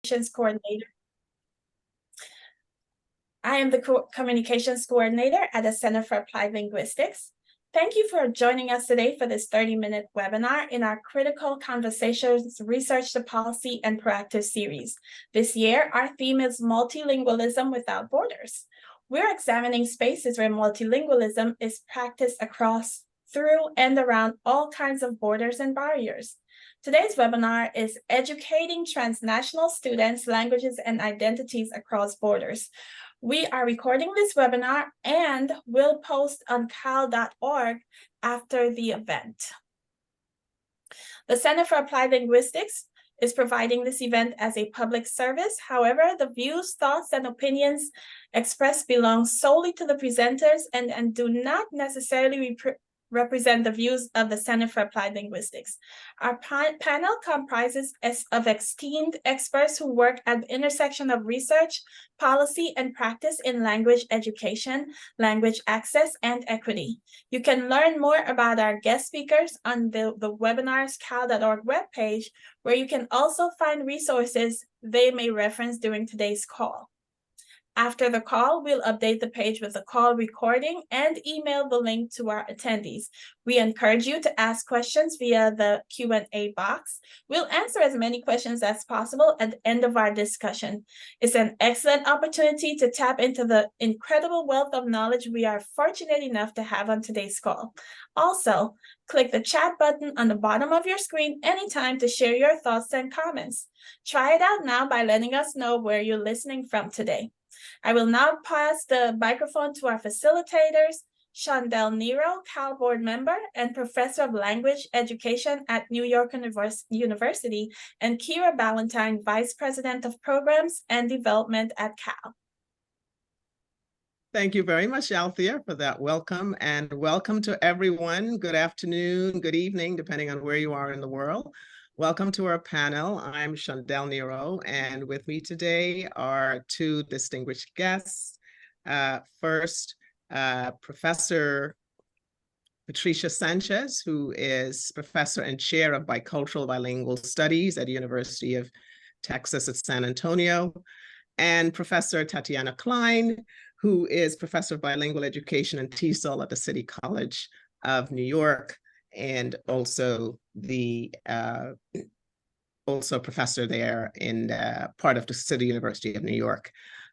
Communications Coordinator. I am the Communications Coordinator at the Center for Applied Linguistics. Thank you for joining us today for this 30-minute webinar in our Critical Conversations Research to Policy and Proactive series. This year, our theme is Multilingualism Without Borders. We're examining spaces where multilingualism is practiced across, through, and around all kinds of borders and barriers. Today's webinar is Educating Transnational Students, Languages, and Identities Across Borders. We are recording this webinar and will post on cal.org after the event. The Center for Applied Linguistics is providing this event as a public service. However, the views, thoughts, and opinions expressed belong solely to the presenters and do not necessarily represent the views of the Center for Applied Linguistics. Our panel comprises of esteemed experts who work at the intersection of research, policy, and practice in language education, language access, and equity. You can learn more about our guest speakers on the webinar's cal.org webpage, where you can also find resources they may reference during today's call. After the call, we'll update the page with the call recording and email the link to our attendees. We encourage you to ask questions via the Q&A box. We'll answer as many questions as possible at the end of our discussion. It's an excellent opportunity to tap into the incredible wealth of knowledge we are fortunate enough to have on today's call. Also, click the chat button on the bottom of your screen anytime to share your thoughts and comments. Try it out now by letting us know where you're listening from today. I will now pass the microphone to our facilitators, Shondell Nero, Cal Board member and Professor of Language Education at New York University, and Kira Ballantyne, Vice President of Programs and Development at Cal. Thank you very much, Althea, for that welcome, and welcome to everyone. Good afternoon, good evening, depending on where you are in the world. Welcome to our panel. I'm Shondell Nero, and with me today are two distinguished guests. First, Professor Patricia Sanchez, who is Professor and Chair of Bicultural Bilingual Studies at the University of Texas at San Antonio, and Professor Tatiana Klein, who is Professor of Bilingual Education and TESOL at the City College of New York, and also the professor there in part of the City University of New York.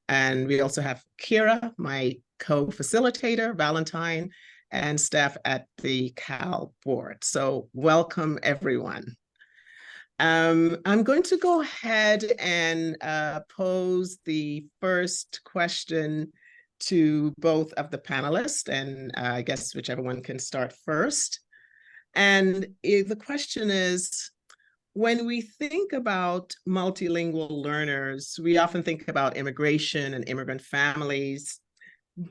And we also have Kira, my co-facilitator, Valentine, and staff at the Cal board. So welcome, everyone. I'm going to go ahead and pose the first question to both of the panelists, and I guess whichever one can start first. And the question is, when we think about multilingual learners, we often think about immigration and immigrant families,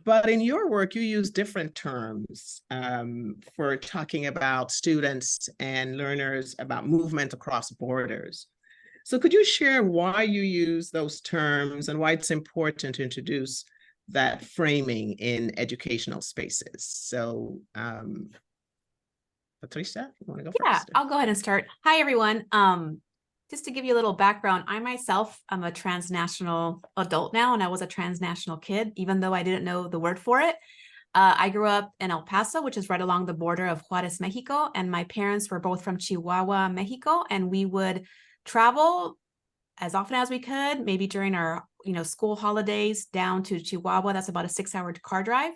but in your work, you use different terms for talking about students and learners, about movement across borders. So could you share why you use those terms and why it's important to introduce that framing in educational spaces? So, Patricia, you want to go first? Yeah, I'll go ahead and start. Hi, everyone. Just to give you a little background, I myself am a transnational adult now, and I was a transnational kid, even though I didn't know the word for it. I grew up in El Paso, which is right along the border of Juarez, Mexico, and my parents were both from Chihuahua, Mexico, and we would travel as often as we could, maybe during our school holidays down to Chihuahua. That's about a 6-hour car drive.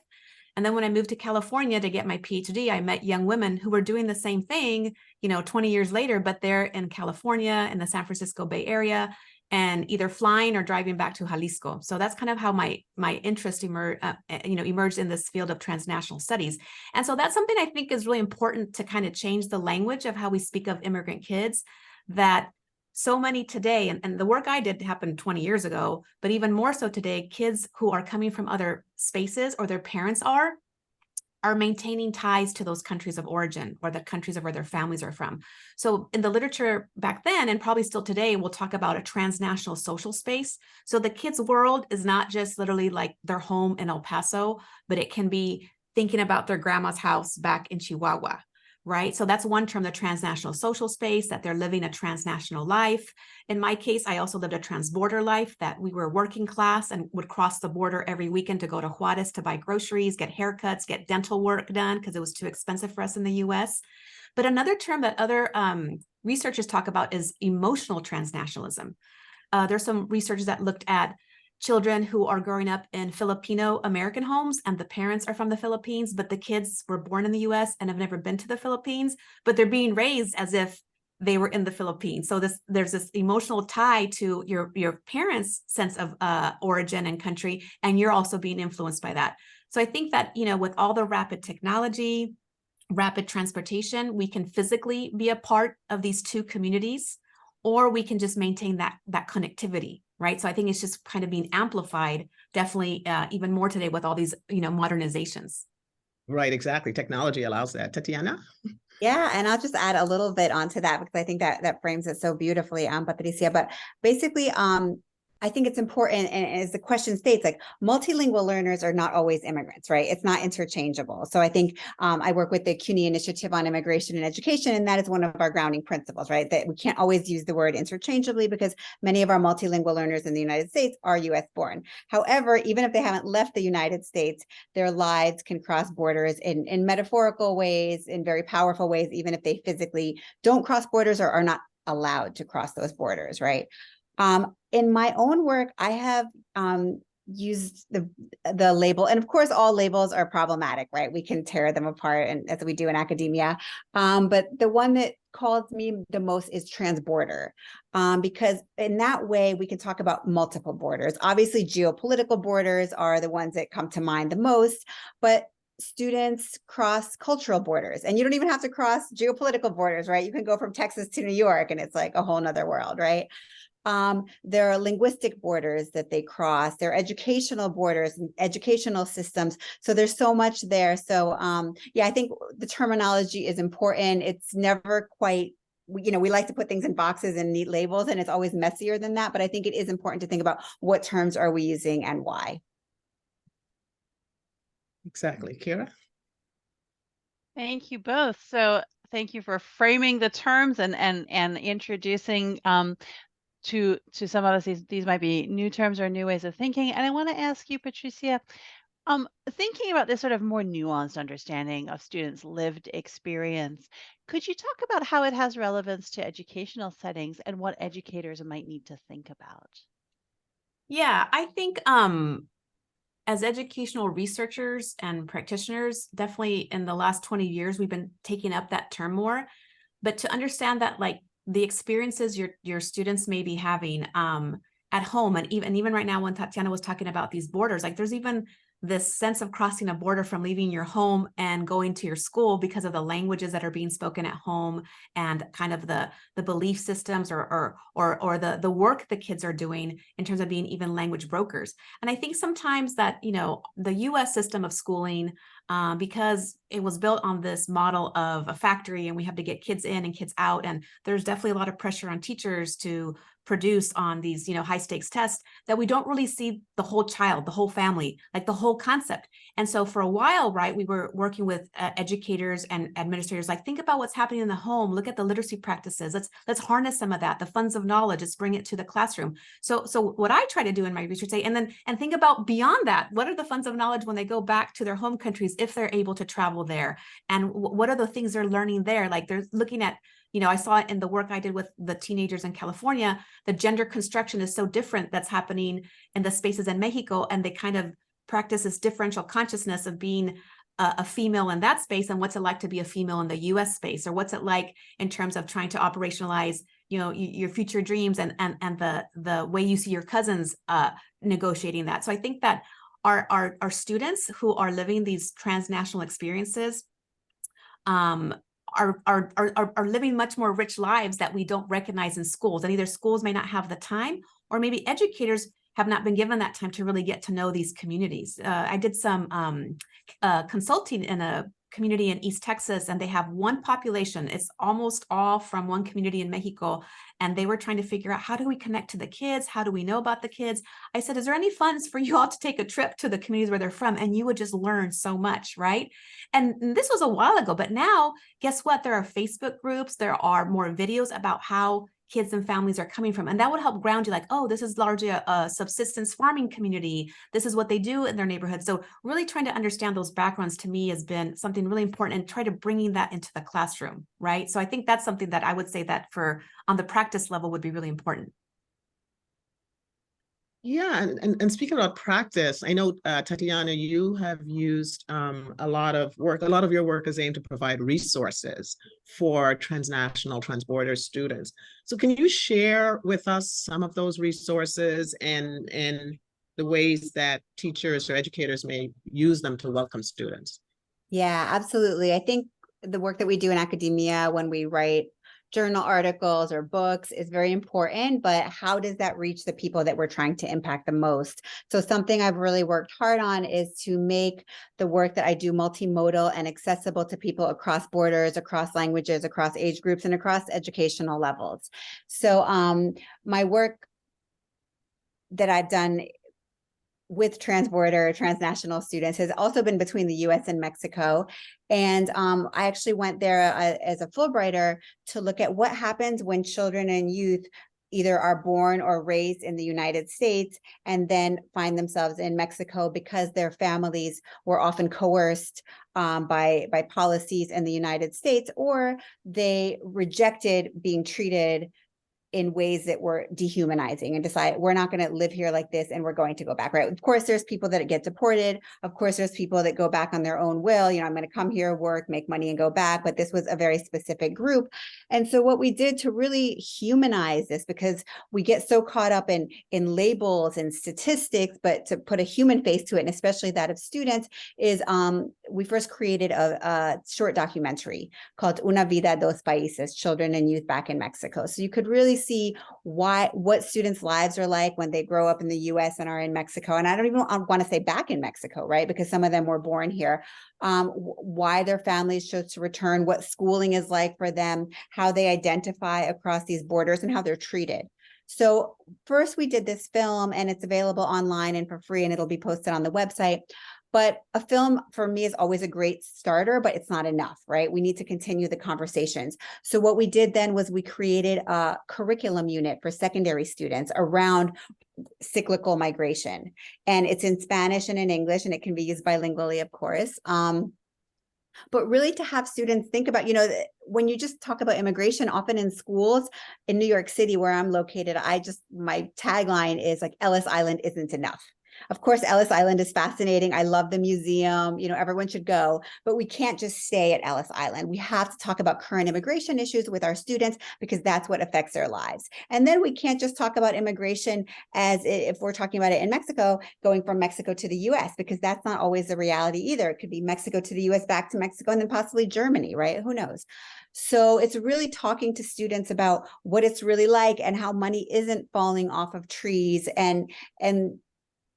And then when I moved to California to get my PhD, I met young women who were doing the same thing, 20 years later, but they're in California, in the San Francisco Bay Area, and either flying or driving back to Jalisco. So that's kind of how my interest emerged in this field of transnational studies. And so that's something I think is really important to kind of change the language of how we speak of immigrant kids, that so many today, and the work I did happened 20 years ago, but even more so today, kids who are coming from other spaces, or their parents are maintaining ties to those countries of origin, or the countries of where their families are from. So in the literature back then, and probably still today, we'll talk about a transnational social space. So the kids' world is not just literally like their home in El Paso, but it can be thinking about their grandma's house back in Chihuahua, right? So that's one term, the transnational social space, that they're living a transnational life. In my case, I also lived a transborder life, that we were working class and would cross the border every weekend to go to Juarez to buy groceries, get haircuts, get dental work done because it was too expensive for us in the US. But another term that other researchers talk about is emotional transnationalism. There's some researchers that looked at children who are growing up in Filipino American homes, and the parents are from the Philippines, but the kids were born in the US and have never been to the Philippines, but they're being raised as if they were in the Philippines. So there's this emotional tie to your parents' sense of origin and country, and you're also being influenced by that. So I think that, with all the rapid technology, rapid transportation, we can physically be a part of these two communities, or we can just maintain that connectivity, right? So I think it's just kind of being amplified, definitely even more today with all these, modernizations. Right, exactly. Technology allows that. Tatiana? Yeah, and I'll just add a little bit onto that because I think that frames it so beautifully, Patricia. But basically, I think it's important, and as the question states, like multilingual learners are not always immigrants, right? It's not interchangeable. So I think I work with the CUNY Initiative on Immigration and Education, and that is one of our grounding principles, right? That we can't always use the word interchangeably because many of our multilingual learners in the United States are US born. However, even if they haven't left the United States, their lives can cross borders in metaphorical ways, in very powerful ways, even if they physically don't cross borders or are not allowed to cross those borders, right? In my own work, I have used the label, and of course, all labels are problematic, right? We can tear them apart, and as we do in academia. But the one that calls me the most is transborder, because in that way, we can talk about multiple borders. Obviously, geopolitical borders are the ones that come to mind the most, but students cross cultural borders, and you don't even have to cross geopolitical borders, right? You can go from Texas to New York, and it's like a whole nother world, right? There are linguistic borders that they cross. There are educational borders and educational systems. So there's so much there. So yeah, I think the terminology is important. It's never quite, we like to put things in boxes and neat labels, and it's always messier than that. But I think it is important to think about what terms are we using and why. Exactly. Kira? Thank you both. So thank you for framing the terms and introducing to some of us, these might be new terms or new ways of thinking. And I want to ask you, Patricia, thinking about this sort of more nuanced understanding of students' lived experience, could you talk about how it has relevance to educational settings and what educators might need to think about? Yeah, I think as educational researchers and practitioners, definitely in the last 20 years, we've been taking up that term more. But to understand that, like, the experiences your students may be having at home, and even right now when Tatiana was talking about these borders, like there's even this sense of crossing a border from leaving your home and going to your school because of the languages that are being spoken at home, and kind of the belief systems or the work the kids are doing in terms of being even language brokers. And I think sometimes that, the US system of schooling, because it was built on this model of a factory, and we have to get kids in and kids out, and there's definitely a lot of pressure on teachers to produce on these, high stakes tests, that we don't really see the whole child, the whole family, like the whole concept. And so for a while, right, we were working with educators and administrators, like, think about what's happening in the home, look at the literacy practices, let's harness some of that, the funds of knowledge, let's bring it to the classroom. So what I try to do in my research, and think about beyond that, what are the funds of knowledge when they go back to their home countries, if they're able to travel there, and what are the things they're learning there? Like, they're looking at, I saw it in the work I did with the teenagers in California, the gender construction is so different that's happening in the spaces in Mexico, and they kind of practice this differential consciousness of being a female in that space, and what's it like to be a female in the US space, or what's it like in terms of trying to operationalize, your future dreams and the way you see your cousins negotiating that. So I think that our students who are living these transnational experiences are living much more rich lives that we don't recognize in schools, and either schools may not have the time, or maybe educators have not been given that time to really get to know these communities. I did some consulting in a community in East Texas, and they have one population. It's almost all from one community in Mexico. And they were trying to figure out, how do we connect to the kids? How do we know about the kids? I said, is there any funds for you all to take a trip to the communities where they're from? And you would just learn so much, right? And this was a while ago, but now guess what? There are Facebook groups. There are more videos about how kids and families are coming from. And that would help ground you, like, oh, this is largely a subsistence farming community. This is what they do in their neighborhood. So really trying to understand those backgrounds to me has been something really important, and try to bringing that into the classroom, right? So I think that's something that I would say that for on the practice level would be really important. Yeah, and speaking about practice, I know, Tatiana, you have used a lot of your work is aimed to provide resources for transnational, transborder students. So can you share with us some of those resources and the ways that teachers or educators may use them to welcome students? Yeah, absolutely. I think the work that we do in academia when we write journal articles or books is very important, but how does that reach the people that we're trying to impact the most? So something I've really worked hard on is to make the work that I do multimodal and accessible to people across borders, across languages, across age groups, and across educational levels. So my work that I've done with transborder, transnational students has also been between the US and Mexico. And I actually went there as a Fulbrighter to look at what happens when children and youth either are born or raised in the United States and then find themselves in Mexico because their families were often coerced by policies in the United States, or they rejected being treated in ways that were dehumanizing and decide we're not going to live here like this and we're going to go back, right? Of course, there's people that get deported. Of course, there's people that go back on their own will. You know, I'm going to come here, work, make money and go back. But this was a very specific group. And so what we did to really humanize this, because we get so caught up in labels and statistics, but to put a human face to it, and especially that of students, is we first created a short documentary called Una Vida, Dos Países, Children and Youth Back in Mexico. So you could really see what students' lives are like when they grow up in the US and are in Mexico. And I don't even want to say back in Mexico, right? Because some of them were born here. Why their families chose to return, what schooling is like for them, how they identify across these borders, and how they're treated. So first we did this film, and it's available online and for free, and it'll be posted on the website. But a film for me is always a great starter, but it's not enough, right? We need to continue the conversations. So what we did then was we created a curriculum unit for secondary students around cyclical migration. And it's in Spanish and in English, and it can be used bilingually, of course. But really to have students think about, you know, when you just talk about immigration, often in schools in New York City, where I'm located, my tagline is like, Ellis Island isn't enough. Of course, Ellis Island is fascinating. I love the museum. You know, everyone should go, but we can't just stay at Ellis Island. We have to talk about current immigration issues with our students, because that's what affects their lives. And then we can't just talk about immigration as if we're talking about it in Mexico, going from Mexico to the US, because that's not always the reality either. It could be Mexico to the US, back to Mexico, and then possibly Germany, right? Who knows? So it's really talking to students about what it's really like and how money isn't falling off of trees, and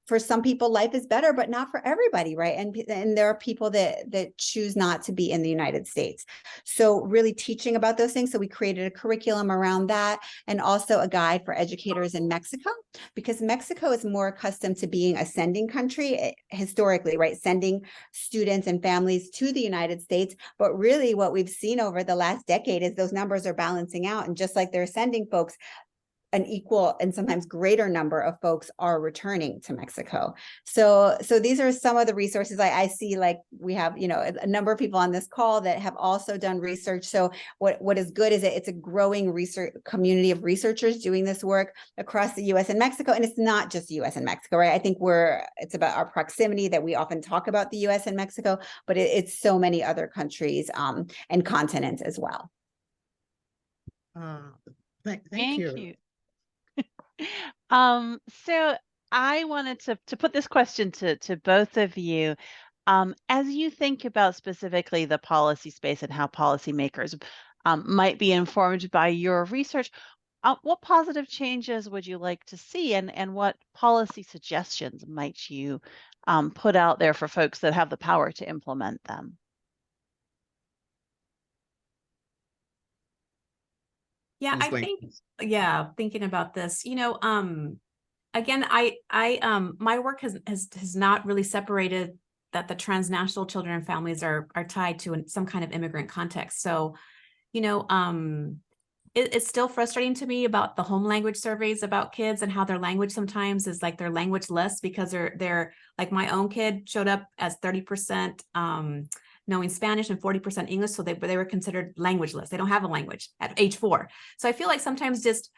for some people, life is better, but not for everybody, right? And there are people that choose not to be in the United States. So really teaching about those things. So we created a curriculum around that, and also a guide for educators in Mexico, because Mexico is more accustomed to being a sending country historically, right? Sending students and families to the United States. But really what we've seen over the last decade is those numbers are balancing out. And just like they're sending folks, an equal and sometimes greater number of folks are returning to Mexico. So these are some of the resources I see. Like we have, you know, a number of people on this call that have also done research. So what is good is that it's a growing research community of researchers doing this work across the US and Mexico. And it's not just US and Mexico, right? I think it's about our proximity that we often talk about the US and Mexico, but it's so many other countries and continents as well. Thank you. So I wanted to put this question to both of you. As you think about specifically the policy space and how policymakers might be informed by your research, what positive changes would you like to see, and what policy suggestions might you put out there for folks that have the power to implement them? Yeah, who's I going- think, yeah, thinking about this, again, my work has not really separated that the transnational children and families are tied to some kind of immigrant context. So, it's still frustrating to me about the home language surveys about kids and how their language sometimes is like their language less, because they're like, my own kid showed up as 30% knowing Spanish and 40% English. So they were considered languageless. They don't have a language at age 4. So I feel like sometimes just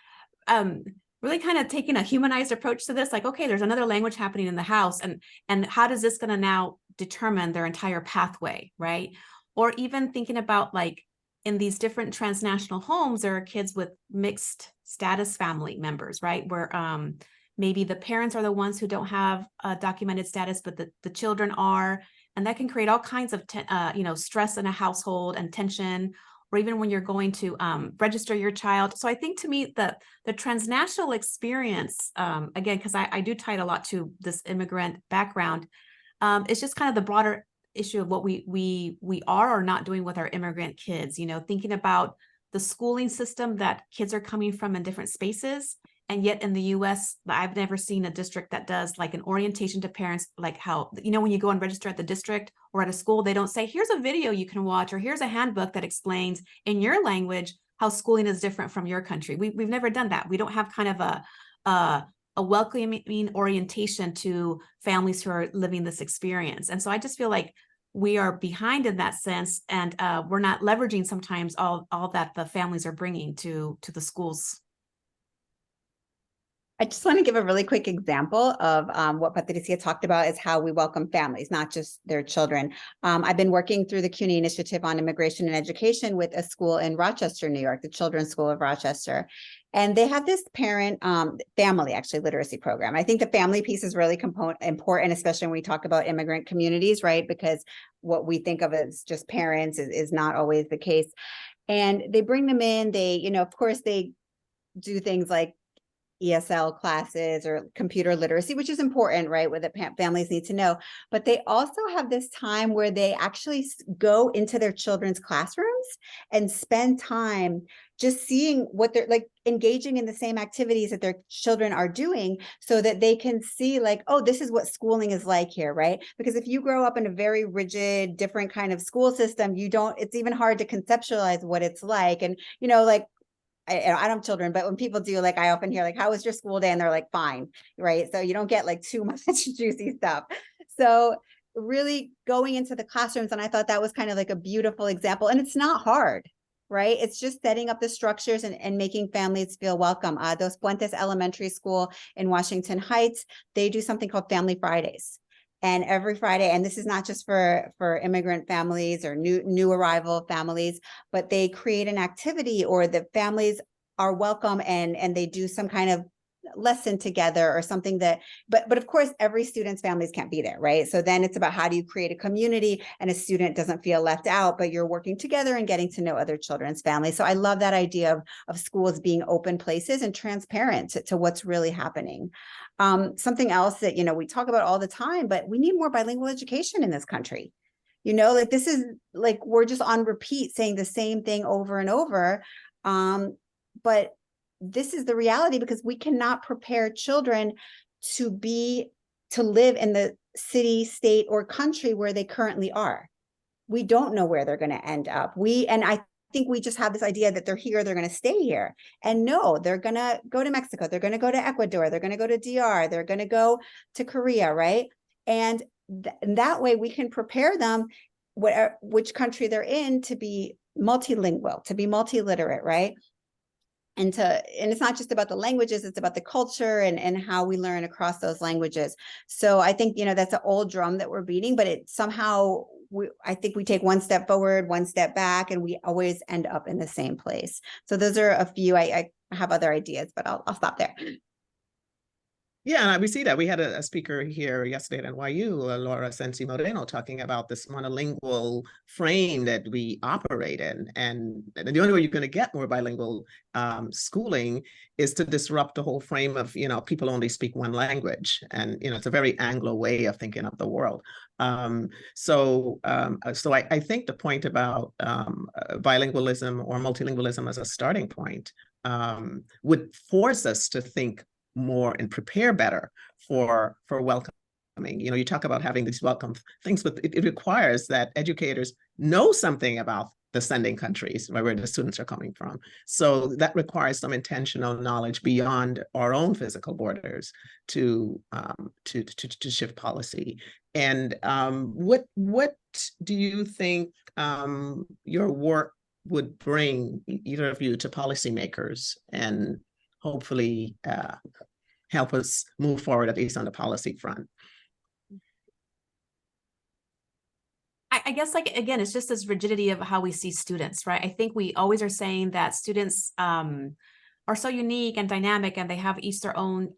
really kind of taking a humanized approach to this, like, okay, there's another language happening in the house, and how does this going to now determine their entire pathway, right? Or even thinking about, like, in these different transnational homes, there are kids with mixed status family members, right? Where maybe the parents are the ones who don't have a documented status, but the children are, and that can create all kinds of stress in a household and tension. Or even when you're going to register your child. So I think, to me, the transnational experience, again, because I do tie it a lot to this immigrant background, it's just kind of the broader issue of what we are or not doing with our immigrant kids, thinking about the schooling system that kids are coming from in different spaces. And yet in the US, I've never seen a district that does like an orientation to parents, like how, when you go and register at the district or at a school, they don't say, here's a video you can watch, or here's a handbook that explains in your language how schooling is different from your country. We've never done that. We don't have kind of a welcoming orientation to families who are living this experience. And so I just feel like we are behind in that sense, and we're not leveraging sometimes all that the families are bringing to the schools. I just want to give a really quick example of what Patricia talked about, is how we welcome families, not just their children. I've been working through the CUNY Initiative on Immigration and Education with a school in Rochester, New York, the Children's School of Rochester. And they have this parent family actually literacy program. I think the family piece is really important, especially when we talk about immigrant communities, right? Because what we think of as just parents is not always the case. And they bring them in, they, of course, they do things like ESL classes or computer literacy, which is important, right? What the families need to know. But they also have this time where they actually go into their children's classrooms and spend time just seeing what they're like, engaging in the same activities that their children are doing, so that they can see, like, oh, this is what schooling is like here, right? Because if you grow up in a very rigid, different kind of school system, it's even hard to conceptualize what it's like. And, like, I don't have children, but when people do, like, I often hear, like, how was your school day? And they're like, fine, right? So you don't get like too much juicy stuff. So really going into the classrooms, and I thought that was kind of like a beautiful example. And it's not hard, right? It's just setting up the structures and making families feel welcome. Dos Puentes Elementary School in Washington Heights, they do something called Family Fridays. And every Friday, and this is not just for immigrant families or new arrival families, but they create an activity, or the families are welcome, and they do some kind of lesson together or something that, but of course, every student's families can't be there, right? So then it's about, how do you create a community and a student doesn't feel left out, but you're working together and getting to know other children's families. So I love that idea of schools being open places and transparent to what's really happening. Something else that, we talk about all the time, but we need more bilingual education in this country. Like, this is like, we're just on repeat saying the same thing over and over. But this is the reality, because we cannot prepare children to live in the city, state, or country where they currently are. We don't know where they're going to end up. I think we just have this idea that they're here, they're going to stay here. And no, they're going to go to Mexico, they're going to go to Ecuador, they're going to go to DR, they're going to go to Korea, right? And that way we can prepare them, which country they're in, to be multilingual, to be multiliterate, right? And it's not just about the languages, it's about the culture and how we learn across those languages. So I think, that's an old drum that we're beating, but it somehow, I think we take one step forward, one step back, and we always end up in the same place. So those are a few. I have other ideas, but I'll stop there. Yeah, and we see that. We had a speaker here yesterday at NYU, Laura Sensi Moreno, talking about this monolingual frame that we operate in. And the only way you're going to get more bilingual schooling is to disrupt the whole frame of, people only speak one language. And, it's a very Anglo way of thinking of the world. So I think the point about bilingualism or multilingualism as a starting point would force us to think more and prepare better for welcoming. You know, you talk about having these welcome things, but it requires that educators know something about the sending countries where the students are coming from. So that requires some intentional knowledge beyond our own physical borders to shift policy. And what do you think your work would bring, either of you, to policymakers and hopefully help us move forward, at least on the policy front? I guess, like, again, it's just this rigidity of how we see students, right? I think we always are saying that students are so unique and dynamic, and they have each their own,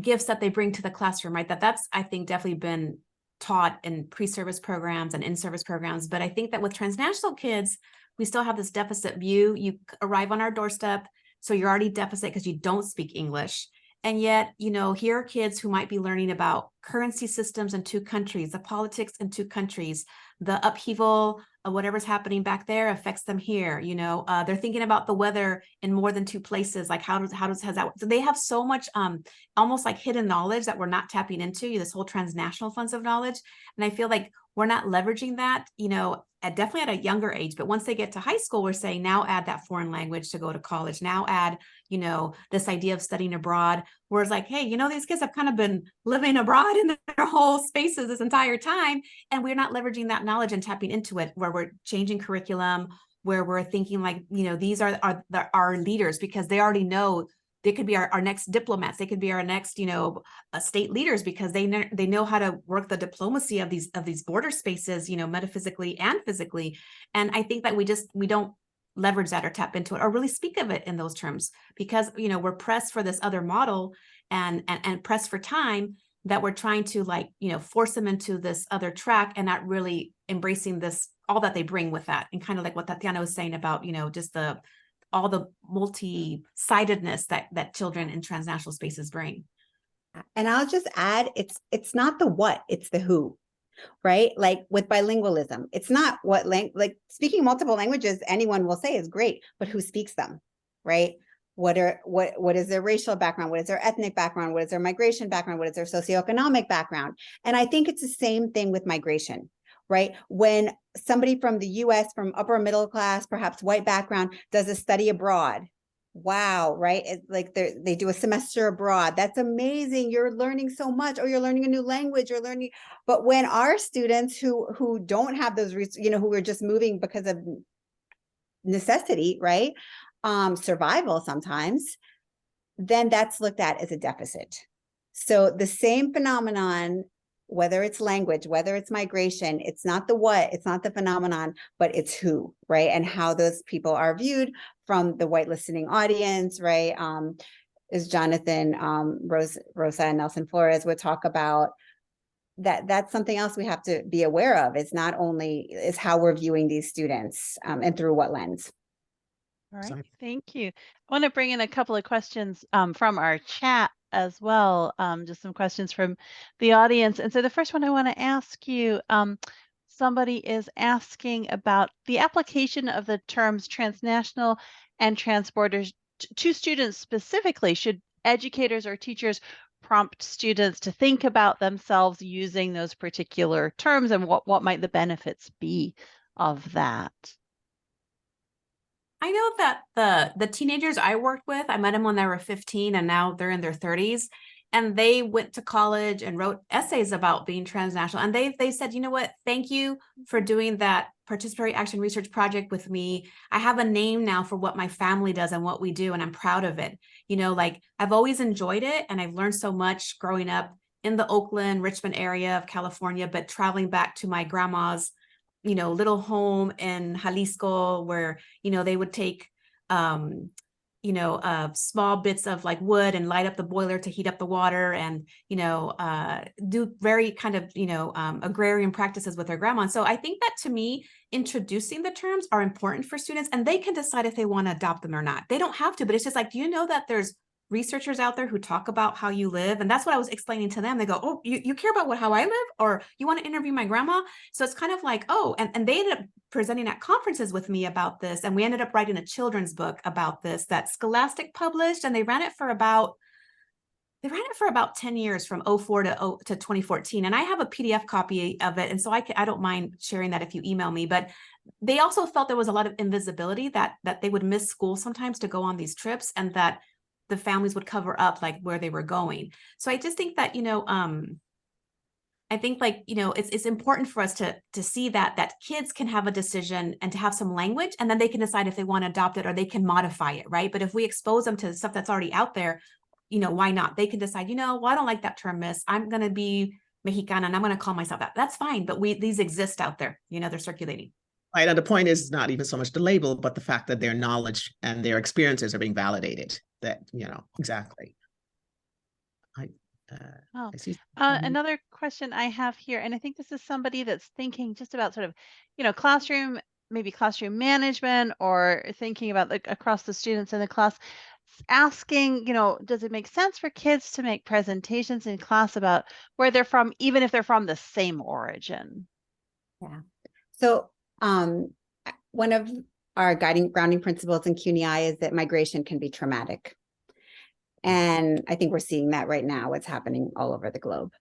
gifts that they bring to the classroom, right? That's, I think, definitely been taught in pre-service programs and in-service programs. But I think that with transnational kids, we still have this deficit view. You arrive on our doorstep, so you're already deficit because you don't speak English. And yet, here are kids who might be learning about currency systems in two countries, the politics in two countries, the upheaval of whatever's happening back there affects them here. They're thinking about the weather in more than two places. Like, has that? So they have so much almost like hidden knowledge that we're not tapping into, this whole transnational funds of knowledge. And I feel like we're not leveraging that, definitely at a younger age. But once they get to high school, we're saying now add that foreign language to go to college. Now add, this idea of studying abroad, where it's like, hey, these kids have kind of been living abroad in their whole spaces this entire time. And we're not leveraging that knowledge and tapping into it, where we're changing curriculum, where we're thinking like, these are our leaders, because they already know. They could be our next diplomats. They could be our next, state leaders, because they know how to work the diplomacy of these border spaces, metaphysically and physically. And I think that we don't leverage that or tap into it or really speak of it in those terms, because we're pressed for this other model and pressed for time, that we're trying to force them into this other track and not really embracing this, all that they bring with that, and kind of like what Tatiana was saying about just all the multi-sidedness that children in transnational spaces bring. And I'll just add, it's not the what, it's the who, right? Like with bilingualism, it's not what like speaking multiple languages, anyone will say is great, but who speaks them, right? What is their racial background? What is their ethnic background? What is their migration background? What is their socioeconomic background? And I think it's the same thing with migration, right? When somebody from the US, from upper middle class, perhaps white background, does a study abroad, wow, right? It's like they do a semester abroad. That's amazing. You're learning so much, or you're learning a new language, you're learning. But when our students who don't have those, who are just moving because of necessity, right? Survival sometimes, then that's looked at as a deficit. So the same phenomenon, whether it's language, whether it's migration, it's not the what, it's not the phenomenon, but it's who, right? And how those people are viewed from the white listening audience, right? As Jonathan, Rosa and Nelson Flores would talk about, that's something else we have to be aware of. It's not only is how we're viewing these students and through what lens. All right, thank you. I want to bring in a couple of questions from our chat as well, just some questions from the audience. And so the first one I want to ask you, somebody is asking about the application of the terms transnational and transborders to students specifically. Should educators or teachers prompt students to think about themselves using those particular terms, and what might the benefits be of that? I know that the teenagers I worked with, I met them when they were 15 and now they're in their 30s, and they went to college and wrote essays about being transnational. And they said, you know what, thank you for doing that participatory action research project with me. I have a name now for what my family does and what we do, and I'm proud of it. Like, I've always enjoyed it, and I've learned so much growing up in the Oakland, Richmond area of California, but traveling back to my grandma's little home in Jalisco, where, they would take, small bits of like wood and light up the boiler to heat up the water, and, do very kind of, agrarian practices with their grandma. And so I think that, to me, introducing the terms are important for students, and they can decide if they want to adopt them or not. They don't have to, but it's just like, do you know that there's researchers out there who talk about how you live. And that's what I was explaining to them. They go, oh, you care about how I live, or you want to interview my grandma? So it's kind of like, oh, and they ended up presenting at conferences with me about this. And we ended up writing a children's book about this that Scholastic published, and they ran it for about 10 years, from 04 to 2014. And I have a PDF copy of it. And so I don't mind sharing that if you email me. But they also felt there was a lot of invisibility, that they would miss school sometimes to go on these trips, and that the families would cover up like where they were going. So I just think that, I think it's important for us to see that kids can have a decision and to have some language, and then they can decide if they want to adopt it or they can modify it, right? But if we expose them to stuff that's already out there, why not? They can decide, well, I don't like that term, miss. I'm going to be Mexicana and I'm going to call myself that. That's fine. But these exist out there, they're circulating. Right. And the point is not even so much the label, but the fact that their knowledge and their experiences are being validated. That, exactly. I see. Another question I have here, and I think this is somebody that's thinking just about sort of, classroom, maybe classroom management, or thinking about like across the students in the class, asking, does it make sense for kids to make presentations in class about where they're from, even if they're from the same origin? Yeah. So one of our grounding principles in CUNY is that migration can be traumatic. And I think we're seeing that right now. It's happening all over the globe.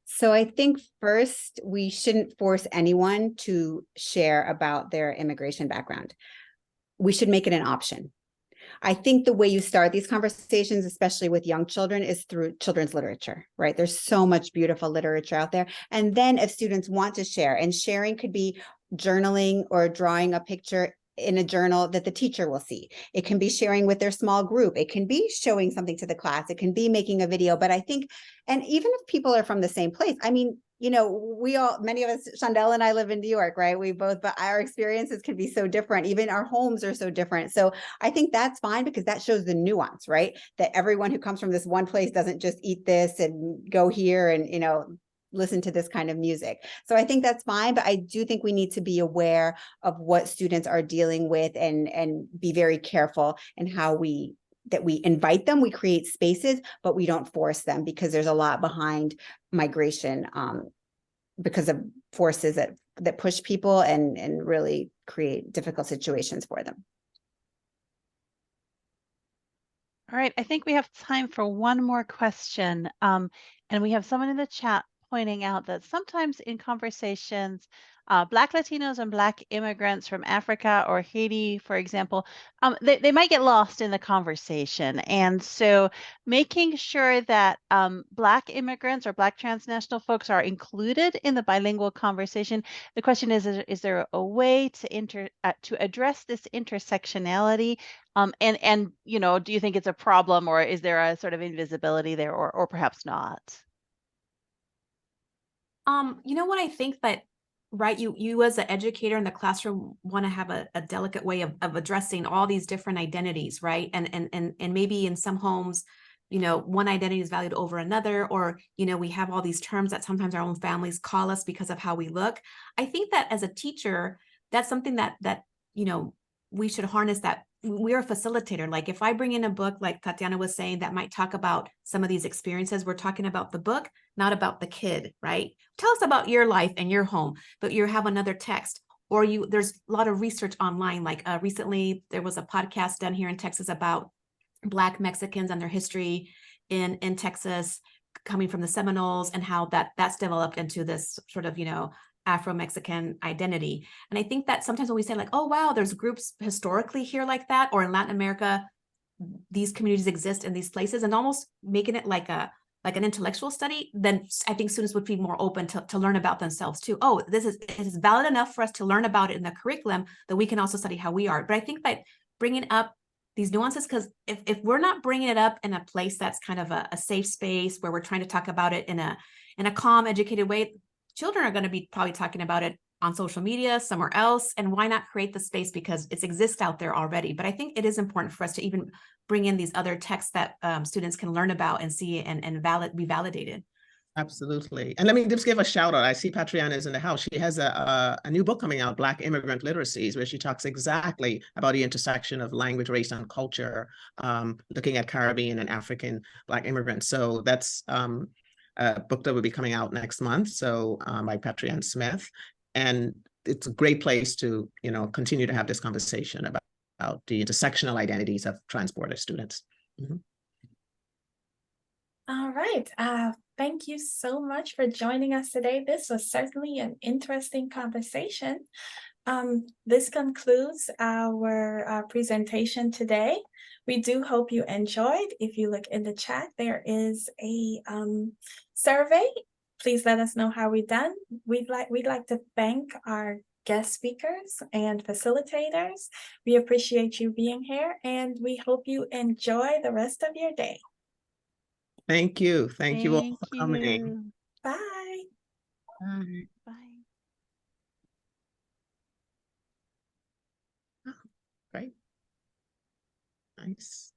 So I think first, we shouldn't force anyone to share about their immigration background. We should make it an option. I think the way you start these conversations, especially with young children, is through children's literature, right? There's so much beautiful literature out there. And then if students want to share, and sharing could be journaling or drawing a picture in a journal that the teacher will see. It can be sharing with their small group. It can be showing something to the class. It can be making a video. But I think, and even if people are from the same place, I mean, many of us, Shondell and I live in New York, right? But our experiences can be so different. Even our homes are so different. So I think that's fine, because that shows the nuance, right? That everyone who comes from this one place doesn't just eat this and go here and, listen to this kind of music. So I think that's fine, but I do think we need to be aware of what students are dealing with, and be very careful in how we invite them. We create spaces, but we don't force them, because there's a lot behind migration because of forces that push people and really create difficult situations for them. All right, I think we have time for one more question. And we have someone in the chat pointing out that sometimes in conversations, Black Latinos and Black immigrants from Africa or Haiti, for example, they might get lost in the conversation. And so making sure that Black immigrants or Black transnational folks are included in the bilingual conversation. The question is there a way to address this intersectionality? And do you think it's a problem, or is there a sort of invisibility there, or perhaps not? What I think that, right, you as an educator in the classroom want to have a delicate way of addressing all these different identities, right? And maybe in some homes, one identity is valued over another, or, we have all these terms that sometimes our own families call us because of how we look. I think that as a teacher, that's something that we should harness, that we're a facilitator. Like if I bring in a book, like Tatiana was saying, that might talk about some of these experiences, we're talking about the book, not about the kid, right? Tell us about your life and your home, but you have another text, or there's a lot of research online. Like recently there was a podcast done here in Texas about Black Mexicans and their history in Texas, coming from the Seminoles, and how that's developed into this sort of, Afro-Mexican identity. And I think that sometimes when we say like, oh, wow, there's groups historically here like that, or in Latin America, these communities exist in these places, and almost making it like an intellectual study, then I think students would be more open to learn about themselves too. Oh, it is valid enough for us to learn about it in the curriculum, that we can also study how we are. But I think that bringing up these nuances, because if we're not bringing it up in a place that's kind of a safe space where we're trying to talk about it in a calm, educated way, children are going to be probably talking about it on social media, somewhere else. And why not create the space, because it exists out there already. But I think it is important for us to even bring in these other texts that students can learn about and see and be validated. Absolutely. And let me just give a shout out. I see Patriana is in the house. She has a new book coming out, Black Immigrant Literacies, where she talks exactly about the intersection of language, race, and culture, looking at Caribbean and African Black immigrants. So that's a book that will be coming out next month. So by Patriana Smith. And it's a great place to, continue to have this conversation about the intersectional identities of trans-border students. Mm-hmm. All right. Thank you so much for joining us today. This was certainly an interesting conversation. This concludes our presentation today. We do hope you enjoyed. If you look in the chat, there is a survey. Please let us know how we've done. We'd like to thank our guest speakers and facilitators. We appreciate you being here, and we hope you enjoy the rest of your day. Thank you. Thank you all for coming. Bye. Bye. Bye. Great. Nice.